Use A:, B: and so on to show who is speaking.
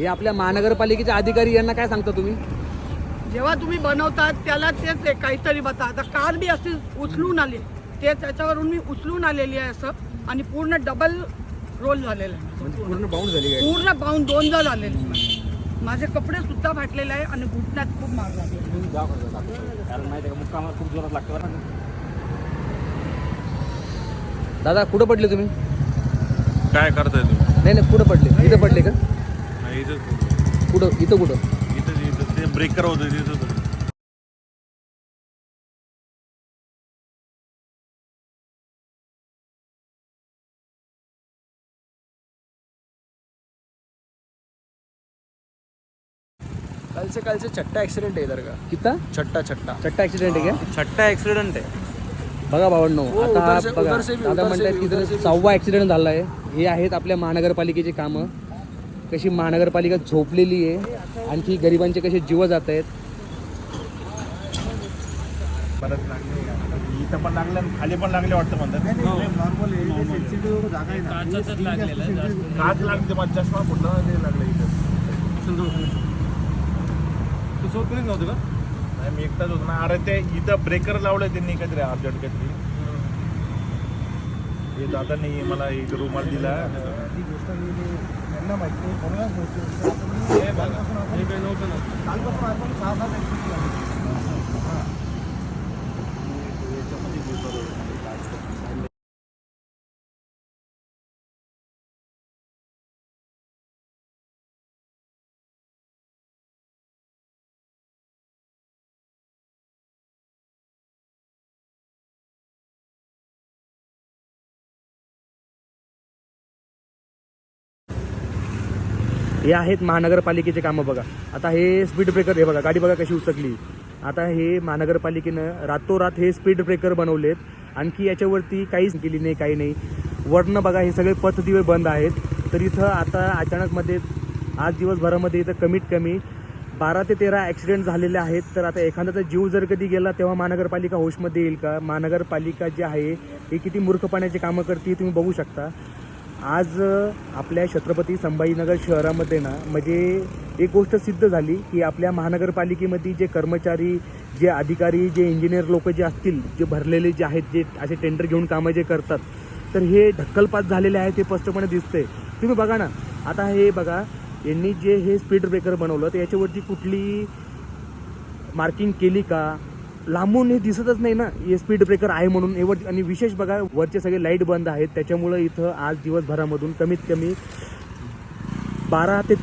A: हे आपल्या महानगरपालिकेचे अधिकारी यांना काय सांगता तुम्ही?
B: जेव्हा तुम्ही बनवतात त्याला तेच काहीतरी बता. आता कार बी अशी उचलून आली, ते त्याच्यावरून मी उचलून आलेली आहे असं, आणि पूर्ण डबल रोल झालेला आहे.
A: म्हणजे पूर्ण बाउंड झाली गाडी.
B: पूर्ण बाउंड दोनदा झालेले. माझे कपडे सुद्धा फाटलेले आहे आणि घुटण्यात खूप मार लागले.
A: कारण माहिती आहे का, मुक्कामाला खूप जोरात लागतं बरं. दादा कुठं पडले तुम्ही?
C: काय करताय तुम्ही?
A: नाही कुठं पडले? इथं पडले का?
C: इथं
A: कुठं? इथं कुठं?
C: इथं ते ब्रेकर होतं तिथं.
D: कल से छठा एक्सीडेंट है इधर का.
A: कितना?
D: छठा
A: ऍक्सिडेंट आहे का?
D: छठा एक्सीडेंट है.
A: बघा भावांनो,
D: हो,
A: आता
D: उधर से-
A: बघा
D: उधर से भी-
A: दादा
D: उधर से
A: म्हणतात
D: भी-
A: की
D: उधर से भी.
A: 6वा ऍक्सिडेंट झाला आहे. हे आहेत आपल्या महानगरपालिकेची कामं. कशी महानगरपालिका झोपलेली आहे, आणखी गरिबांचे कसे जीव जात आहेत.
C: परत लागले इथं पण लागले आणि खाली पण लागले वाटतं म्हणतात. काच लागते मला चष्मा फुटला ते लागलं इथं.
D: तू सोबत नव्हतं का?
C: नाही मी एकटाच होतो ना. अरे ते इथं ब्रेकर लावलं त्यांनी काहीतरी अपझटकतली. हे दादांनी मला एक रुमाल दिला.
D: हे बघा, हे काही नव्हतं ना.
A: हे आहेत महानगरपालिकेचे कामं. बघा आता हे स्पीड ब्रेकर, हे बघा गाडी बघा कशी उचकली. आता हे महानगरपालिकेनं रातोरात हे स्पीड ब्रेकर बनवलेत. आणखी याच्यावरती काहीच केली नाही, काही नाही. वरनं बघा हे सगळे पथदिवे बंद आहेत. तर इथं आता अचानकमध्ये आज दिवसभरामध्ये इथं कमीत कमी 12 ते 13 ॲक्सिडेंट झालेले आहेत. तर आता एखाद्याचा जीव जर कधी गेला तेव्हा महानगरपालिका होशमध्ये येईल का? महानगरपालिका जी आहे ही किती मूर्खपणाची कामं करते तुम्ही बघू शकता. आज आपल्या छत्रपती संभाजीनगर शहरामध्ये ना, म्हणजे एक गोष्ट सिद्ध झाली की आपल्या महानगरपालिकेमध्ये जे कर्मचारी, जे अधिकारी, जे इंजिनियर लोक जे असतील, जे भरलेले जे आहेत, जे असे टेंडर घेऊन कामं जे करतात, तर हे ढक्कलपात झालेले आहेत. हे स्पष्टपणे दिसतंय. तुम्ही बघा ना, आता हे बघा यांनी जे हे स्पीड ब्रेकर बनवलं तर याच्यावरती कुठली मार्किंग केली का? लांबून हे दिसतच नाही ना हे स्पीड ब्रेकर आहे म्हणून. एवढं. आणि विशेष बघा वरचे सगळे लाईट बंद आहेत. त्याच्यामुळं इथं आज दिवसभरामधून कमीत कमी 12 ते